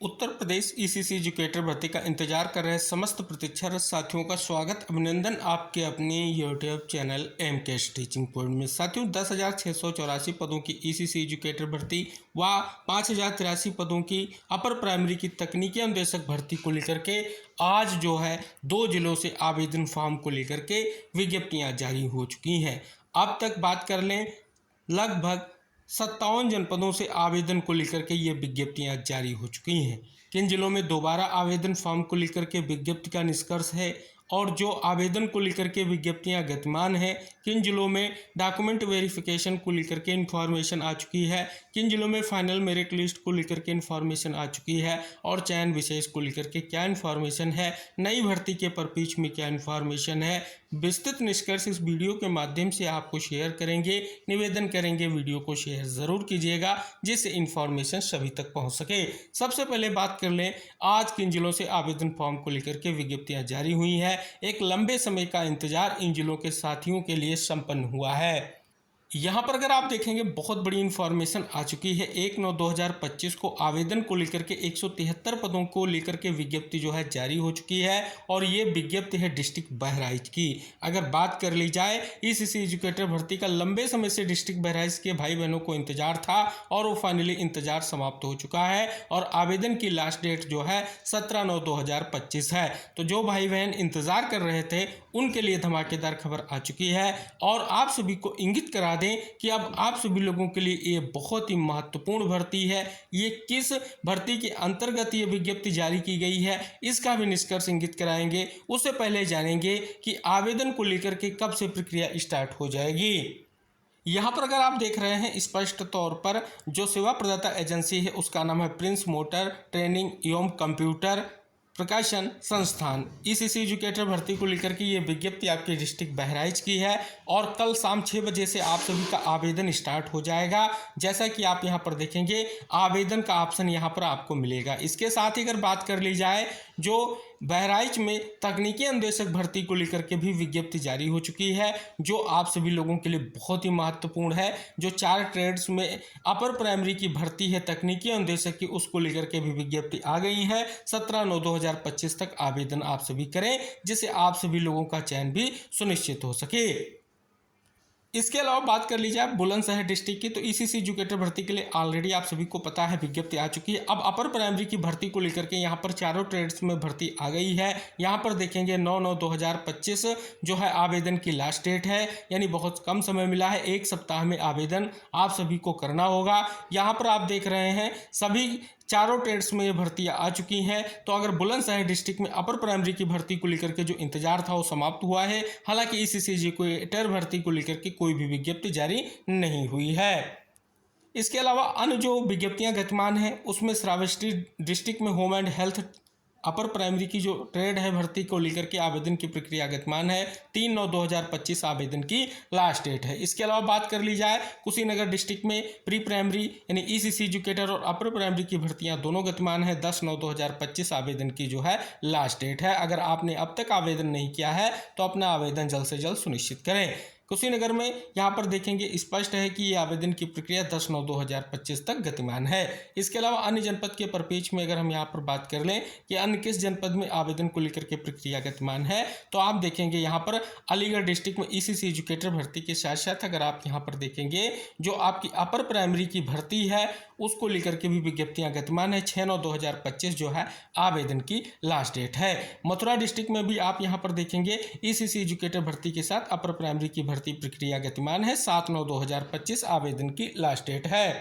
Uttar Pradesh ECC educator भर्ती का इंतजार कर रहे समस्त प्रतीक्षारत साथियों का स्वागत अभिनंदन आपके अपने यूट्यूब चैनल एम के टीचिंग पॉइंट में। साथियों 10,684 पदों की ईसीसी एजुकेटर भर्ती व 5,083 पदों की अपर प्राइमरी की तकनीकी अनुदेशक भर्ती को लेकर के आज जो है 2 जिलों से आवेदन फॉर्म को लेकर के विज्ञप्तियाँ जारी हो चुकी हैं। अब तक बात कर लें, लगभग 57 जनपदों से आवेदन को लेकर के ये विज्ञप्तियां जारी हो चुकी हैं। किन जिलों में दोबारा आवेदन फॉर्म को लेकर के विज्ञप्ति का निष्कर्ष है और जो आवेदन को लेकर के विज्ञप्तियां गतिमान हैं, किन जिलों में डॉक्यूमेंट वेरिफिकेशन को लेकर के इन्फॉर्मेशन आ चुकी है, किन जिलों में फाइनल मेरिट लिस्ट को लेकर के इन्फॉर्मेशन आ चुकी है और चयन विशेष को लेकर के क्या इन्फॉर्मेशन है, नई भर्ती के परिप्रेक्ष्य में क्या इन्फॉर्मेशन है, विस्तृत निष्कर्ष इस वीडियो के माध्यम से आपको शेयर करेंगे। निवेदन करेंगे वीडियो को शेयर ज़रूर कीजिएगा जिससे इन्फॉर्मेशन सभी तक पहुंच सके। सबसे पहले बात कर लें, आज किन जिलों से आवेदन फॉर्म को लेकर के विज्ञप्तियां जारी हुई हैं। एक लंबे समय का इंतजार इन जिलों के साथियों के लिए संपन्न हुआ है। यहाँ पर अगर आप देखेंगे बहुत बड़ी इन्फॉर्मेशन आ चुकी है। 1/9/2025 को आवेदन को लेकर के 173 पदों को लेकर के विज्ञप्ति जो है जारी हो चुकी है और ये विज्ञप्ति है डिस्ट्रिक्ट बहराइच की। अगर बात कर ली जाए, ईसीसी एजुकेटर भर्ती का लंबे समय से डिस्ट्रिक्ट बहराइच के भाई बहनों को इंतजार था और वो फाइनली इंतजार समाप्त हो चुका है और आवेदन की लास्ट डेट जो है 17/9/2025 है। तो जो भाई बहन इंतजार कर रहे थे उनके लिए धमाकेदार खबर आ चुकी है और आप सभी को इंगित करा कि अब आप सभी लोगों के लिए ये बहुत ही महत्वपूर्ण भर्ती है। ये किस भर्ती के अंतर्गत ये विज्ञप्ति जारी की गई है इसका भी निष्कर्ष इंगित कराएंगे। उससे पहले जानेंगे कि आवेदन को लेकर के कब से प्रक्रिया स्टार्ट हो जाएगी। यहाँ पर अगर आप देख रहे हैं, स्पष्ट तौर पर जो सेवा प्रदाता एजेंसी है उसका नाम है प्रिंस मोटर ट्रेनिंग एवं कंप्यूटर प्रकाशन संस्थान। ईसीसी एजुकेटर भर्ती को लेकर के ये विज्ञप्ति आपके डिस्ट्रिक्ट बहराइच की है और कल शाम 6 बजे से आप सभी का आवेदन स्टार्ट हो जाएगा। जैसा कि आप यहाँ पर देखेंगे, आवेदन का ऑप्शन यहाँ पर आपको मिलेगा। इसके साथ ही अगर बात कर ली जाए, जो बहराइच में तकनीकी अनुदेशक भर्ती को लेकर के भी विज्ञप्ति जारी हो चुकी है जो आप सभी लोगों के लिए बहुत ही महत्वपूर्ण है। जो 4 ट्रेड्स में अपर प्राइमरी की भर्ती है तकनीकी अनुदेशक की, उसको लेकर के भी विज्ञप्ति आ गई है। 17/9/2025 तक आवेदन आप सभी करें जिससे आप सभी लोगों का चयन भी सुनिश्चित हो सके। इसके अलावा बात कर ली जाए बुलंदशहर डिस्ट्रिक्ट की, तो ईसीसी एजुकेटर भर्ती के लिए ऑलरेडी आप सभी को पता है विज्ञप्ति आ चुकी है। अब अपर प्राइमरी की भर्ती को लेकर के यहाँ पर चारों ट्रेड्स में भर्ती आ गई है। यहाँ पर देखेंगे 9/9/2025 जो है आवेदन की लास्ट डेट है, यानी बहुत कम समय मिला है। 1 सप्ताह में आवेदन आप सभी को करना होगा। यहाँ पर आप देख रहे हैं सभी चारों ट्रेड्स में ये भर्तियां आ चुकी हैं। तो अगर बुलंदशहर डिस्ट्रिक्ट में अपर प्राइमरी की भर्ती को लेकर के जो इंतजार था वो समाप्त हुआ है। हालांकि ईसीसी एजुकेटर भर्ती को लेकर के कोई भी विज्ञप्ति जारी नहीं हुई है। इसके अलावा अन्य जो विज्ञप्तियां गतिमान हैं उसमें श्रावस्ती डिस्ट्रिक्ट में home and health upper primary की जो ट्रेड है भर्ती को लेकर के आवेदन की प्रक्रिया गतिमान है। 3/9/2025 आवेदन की लास्ट डेट है। इसके अलावा बात कर ली जाए, कुशीनगर डिस्ट्रिक्ट में प्री प्राइमरी यानी ईसीसी एजुकेटर और अपर प्राइमरी की भर्तियां दोनों गतिमान है। 10/9/2025 आवेदन की जो है लास्ट डेट है। अगर आपने अब तक आवेदन नहीं किया है तो अपना आवेदन जल्द से जल्द सुनिश्चित करें। कुशीनगर में यहाँ पर देखेंगे स्पष्ट है कि ये आवेदन की प्रक्रिया 10/9/2025 तक गतिमान है। इसके अलावा अन्य जनपद के परिप्रेक्ष्य में अगर हम यहाँ पर बात कर लें कि अन्य किस जनपद में आवेदन को लेकर के प्रक्रिया गतिमान है, तो आप देखेंगे यहाँ पर अलीगढ़ डिस्ट्रिक्ट में ईसीसी एजुकेटर भर्ती के साथ साथ अगर आप यहाँ पर देखेंगे जो आपकी अपर प्राइमरी की भर्ती है उसको लेकर के भी विज्ञप्तियाँ गतिमान है। 6/9/2025 जो है आवेदन की लास्ट डेट है। मथुरा डिस्ट्रिक्ट में भी आप यहाँ पर देखेंगे ईसीसी एजुकेटर भर्ती के साथ अपर प्राइमरी की भर्ती प्रक्रिया गतिमान है। 7/9/2025 आवेदन की लास्ट डेट है।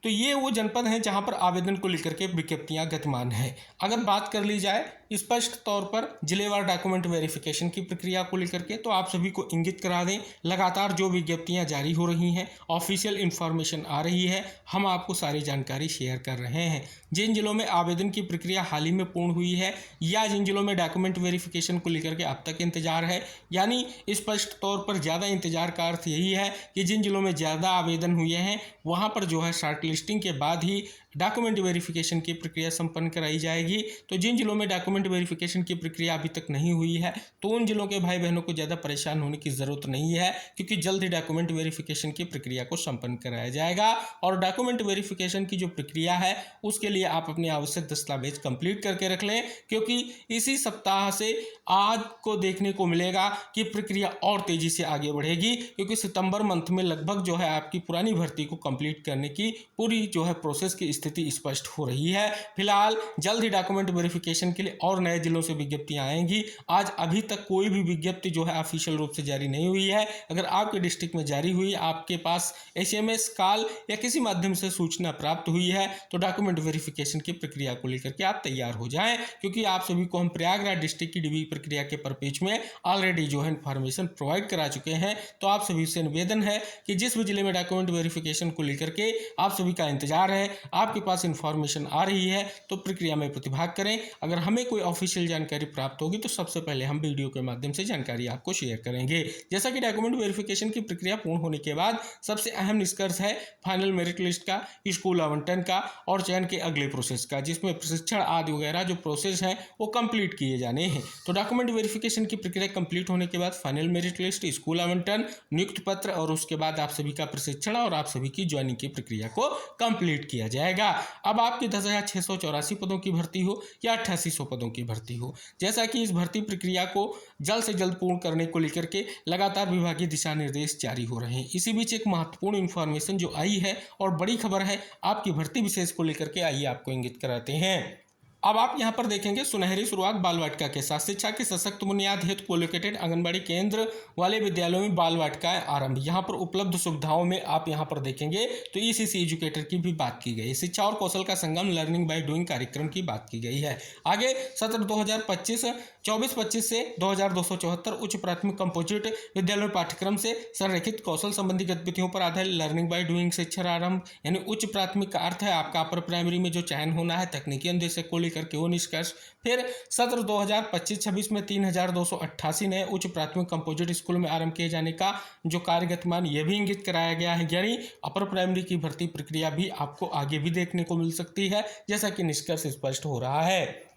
तो ये वो जनपद हैं जहां पर आवेदन को लेकर के विज्ञप्तियां गतिमान है। अगर बात कर ली जाए स्पष्ट तौर पर जिलेवार डॉक्यूमेंट वेरिफिकेशन की प्रक्रिया को लेकर के, तो आप सभी को इंगित करा दें, लगातार जो विज्ञप्तियां जारी हो रही हैं, ऑफिशियल इन्फॉर्मेशन आ रही है, हम आपको सारी जानकारी शेयर कर रहे हैं। जिन जिलों में आवेदन की प्रक्रिया हाल ही में पूर्ण हुई है या जिन जिलों में डॉक्यूमेंट वेरिफिकेशन को लेकर के अब तक इंतजार है, यानी स्पष्ट तौर पर ज़्यादा इंतजार का अर्थ यही है कि जिन जिलों में ज़्यादा आवेदन हुए हैं वहाँ पर जो है शॉर्ट लिस्टिंग के बाद ही डॉक्यूमेंट वेरिफिकेशन की प्रक्रिया संपन्न कराई जाएगी। तो जिन जिलों में डॉक्यूमेंट वेरिफिकेशन की प्रक्रिया अभी तक नहीं हुई है तो उन जिलों के भाई बहनों को ज़्यादा परेशान होने की ज़रूरत नहीं है, क्योंकि जल्द ही डॉक्यूमेंट वेरिफिकेशन की प्रक्रिया को संपन्न कराया जाएगा। और डॉक्यूमेंट वेरिफिकेशन की जो प्रक्रिया है उसके लिए आप अपने आवश्यक दस्तावेज कंप्लीट करके रख लें, क्योंकि इसी सप्ताह से आज को देखने को मिलेगा कि प्रक्रिया और तेजी से आगे बढ़ेगी, क्योंकि सितंबर मंथ में लगभग जो है आपकी पुरानी भर्ती को कंप्लीट करने की पूरी जो है प्रोसेस की स्थिति स्पष्ट हो रही है। फिलहाल जल्द ही डॉक्यूमेंट वेरिफिकेशन के लिए और नए जिलों से विज्ञप्तियां आएंगी। आज अभी तक कोई भी विज्ञप्ति जो है ऑफिशियल रूप से जारी नहीं हुई है। अगर आपके डिस्ट्रिक्ट में जारी हुई, आपके पास SMS कॉल या किसी माध्यम से सूचना प्राप्त हुई है, तो डॉक्यूमेंट वेरिफिकेशन की प्रक्रिया को लेकर के आप तैयार हो जाएं, क्योंकि आप सभी को हम प्रयागराज डिस्ट्रिक्ट की डीबी प्रक्रिया के परपेज में ऑलरेडी जो है इन्फॉर्मेशन प्रोवाइड करा चुके हैं। तो आप सभी से निवेदन है कि जिस भी जिले में डॉक्यूमेंट वेरिफिकेशन को लेकर के आप सभी का इंतजार है, आपके पास इन्फॉर्मेशन आ रही है, तो प्रक्रिया में प्रतिभाग करें। अगर हमें कोई ऑफिशियल जानकारी प्राप्त होगी तो सबसे पहले हम वीडियो के माध्यम से जानकारी आपको शेयर करेंगे। जैसा कि डॉक्यूमेंट वेरिफिकेशन की प्रक्रिया पूर्ण होने के बाद सबसे अहम निष्कर्ष है फाइनल मेरिट लिस्ट का, स्कूल आवंटन का और चयन के अगले प्रोसेस का, जिसमें प्रशिक्षण आदि वगैरह जो प्रोसेस है वो कंप्लीट किए जाने हैं। तो डॉक्यूमेंट वेरिफिकेशन की प्रक्रिया कंप्लीट होने के बाद फाइनल मेरिट लिस्ट, स्कूल आवंटन, नियुक्ति पत्र और उसके बाद आप सभी का प्रशिक्षण और आप सभी की ज्वाइनिंग की प्रक्रिया को कंप्लीट किया जाएगा। अब आपकी 10,684 पदों की भर्ती हो या 8800 पदों की भर्ती हो, जैसा कि इस भर्ती प्रक्रिया को जल्द से जल्द पूर्ण करने को लेकर के लगातार विभागीय दिशा निर्देश जारी हो रहे हैं। इसी बीच एक महत्वपूर्ण इन्फॉर्मेशन जो आई है और बड़ी खबर है आपकी भर्ती विशेष को लेकर के, आइए आपको इंगित कराते हैं। अब आप यहाँ पर देखेंगे सुनहरी शुरुआत बाल वाटिका के साथ शिक्षा की सशक्त बुनियाद हेतु कोलोकेटेड आंगनबाड़ी केंद्र वाले विद्यालयों में बाल वाटिकाएं आरंभ। यहाँ पर उपलब्ध सुविधाओं में आप यहाँ पर देखेंगे तो ECC एजुकेटर की भी बात की गई, शिक्षा और कौशल का संगम लर्निंग बाय डूइंग कार्यक्रम की बात की गई है। आगे सत्र 2024-25 से 2274 उच्च प्राथमिक कंपोजिट विद्यालय पाठ्यक्रम से संरेखित कौशल संबंधी गतिविधियों पर आधारित लर्निंग बाय डूइंग शिक्षा आरंभ, यानी उच्च प्राथमिक का अर्थ है आपका अपर प्राइमरी में जो चयन होना है तकनीकी उद्देश्य को करके वो निष्कर्ष। फिर सत्र 2025-26 में 3288 नए उच्च प्राथमिक कंपोजिट स्कूल में आरंभ किए जाने का जो कार्यगतमान ये भी इंगित कराया गया है, यानी अपर प्राइमरी की भर्ती प्रक्रिया भी आपको आगे भी देखने को मिल सकती है, जैसा कि निष्कर्ष स्पष्ट हो रहा है।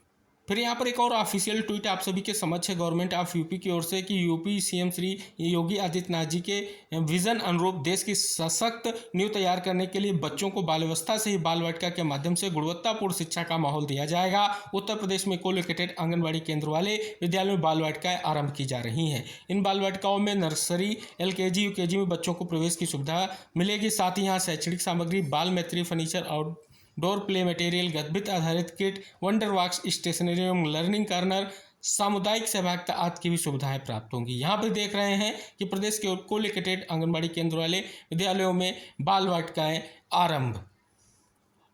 फिर यहाँ पर एक और ऑफिशियल ट्वीट आप सभी के समक्ष है गवर्नमेंट ऑफ यूपी की ओर से कि यूपी CM श्री योगी आदित्यनाथ जी के विजन अनुरूप देश की सशक्त नींव तैयार करने के लिए बच्चों को बाल्यावस्था से ही बाल वाटिका के माध्यम से गुणवत्तापूर्ण शिक्षा का माहौल दिया जाएगा। उत्तर प्रदेश में कोलोकेटेड आंगनबाड़ी केंद्र वाले विद्यालयों में बाल वाटिकाएं आरंभ की जा रही हैं। इन बाल वाटिकाओं में नर्सरी, LKG, UKG में बच्चों को प्रवेश की सुविधा मिलेगी। साथ ही यहाँ शैक्षणिक सामग्री, बाल मैत्री, फर्नीचर और डोर प्ले मटेरियल, गद्भित आधारित किट, वंडर वॉक्स, स्टेशनरी एवं लर्निंग कॉर्नर, सामुदायिक सहभागिता आदि की भी सुविधाएं प्राप्त होंगी। यहाँ पर देख रहे हैं कि प्रदेश के कोलोकेटेड आंगनबाड़ी केंद्र वाले विद्यालयों में बाल वाटिकाएं आरंभ।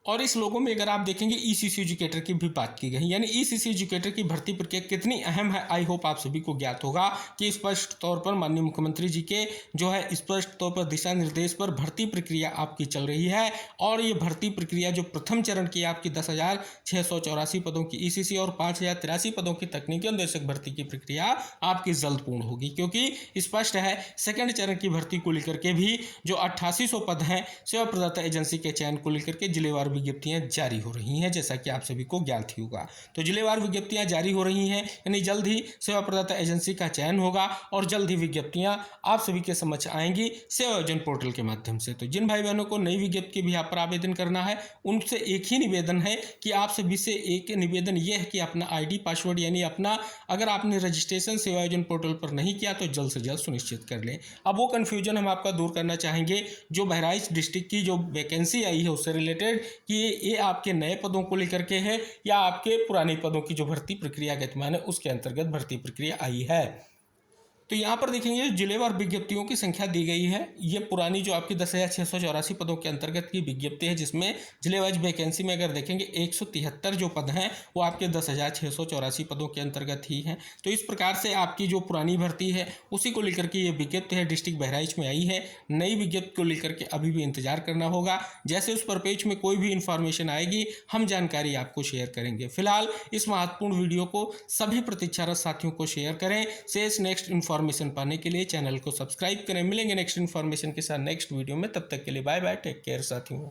और इस लोगों में अगर आप देखेंगे ECC एजुकेटर की भी बात की गई, यानी ECC एजुकेटर की भर्ती प्रक्रिया कितनी अहम है, आई होप आप सभी को ज्ञात होगा कि स्पष्ट तौर पर माननीय मुख्यमंत्री जी के जो है स्पष्ट तौर पर दिशा निर्देश पर भर्ती प्रक्रिया आपकी चल रही है। और ये भर्ती प्रक्रिया जो प्रथम चरण की आपकी 10,684 पदों की ECC और 5,083 पदों की तकनीकी अनुदेशक भर्ती की प्रक्रिया आपकी जल्द पूर्ण होगी, क्योंकि स्पष्ट है सेकेंड चरण की भर्ती को लेकर के भी जो 8800 पद हैं सेवा प्रदाता एजेंसी के चयन को लेकर के जिलेवार विज्ञप्तियां जारी हो रही हैं, जैसा कि आप सभी को ज्ञात ही होगा। तो जिलेवार विज्ञप्तियां जारी हो रही हैं, यानी जल्द ही सेवा प्रदाता एजेंसी का चयन होगा और जल्द ही विज्ञप्तियां आप सभी के समक्ष आएंगी सेवा योजन पोर्टल के माध्यम से। तो जिन भाई बहनों को नई विज्ञप्ति के भी यहाँ पर आवेदन करना है उनसे एक ही निवेदन है कि आप सभी से एक निवेदन यह है कि अपना ID पासवर्ड यानी अपना अगर आपने रजिस्ट्रेशन सेवा योजन पोर्टल पर नहीं किया तो जल्द से जल्द सुनिश्चित कर लें। अब वो कन्फ्यूजन हम आपका दूर करना चाहेंगे जो बहराइच डिस्ट्रिक्ट की जो वैकेंसी आई है उससे रिलेटेड कि ये आपके नए पदों को लेकर के है या आपके पुराने पदों की जो भर्ती प्रक्रिया गतिमान है उसके अंतर्गत भर्ती प्रक्रिया आई है। तो यहाँ पर देखेंगे जिलेवार विज्ञप्तियों की संख्या दी गई है। ये पुरानी जो आपकी 10,684 पदों के अंतर्गत की विज्ञप्ति है, जिसमें जिलेवाइज वैकेंसी में अगर देखेंगे 173 जो पद हैं वो आपके 10,684 पदों के अंतर्गत ही हैं। तो इस प्रकार से आपकी जो पुरानी भर्ती है उसी को लेकर के ये विज्ञप्ति है डिस्ट्रिक्ट बहराइच में आई है। नई विज्ञप्ति को लेकर के अभी भी इंतजार करना होगा। जैसे उस पर पेज में कोई भी इन्फॉर्मेशन आएगी हम जानकारी आपको शेयर करेंगे। फिलहाल इस महत्वपूर्ण वीडियो को सभी प्रतीक्षारत साथियों को शेयर करें। शेष नेक्स्ट इन्फॉर्मेशन पाने के लिए चैनल को सब्सक्राइब करें। मिलेंगे नेक्स्ट इन्फॉर्मेशन के साथ नेक्स्ट वीडियो में, तब तक के लिए बाय बाय, टेक केयर साथियों।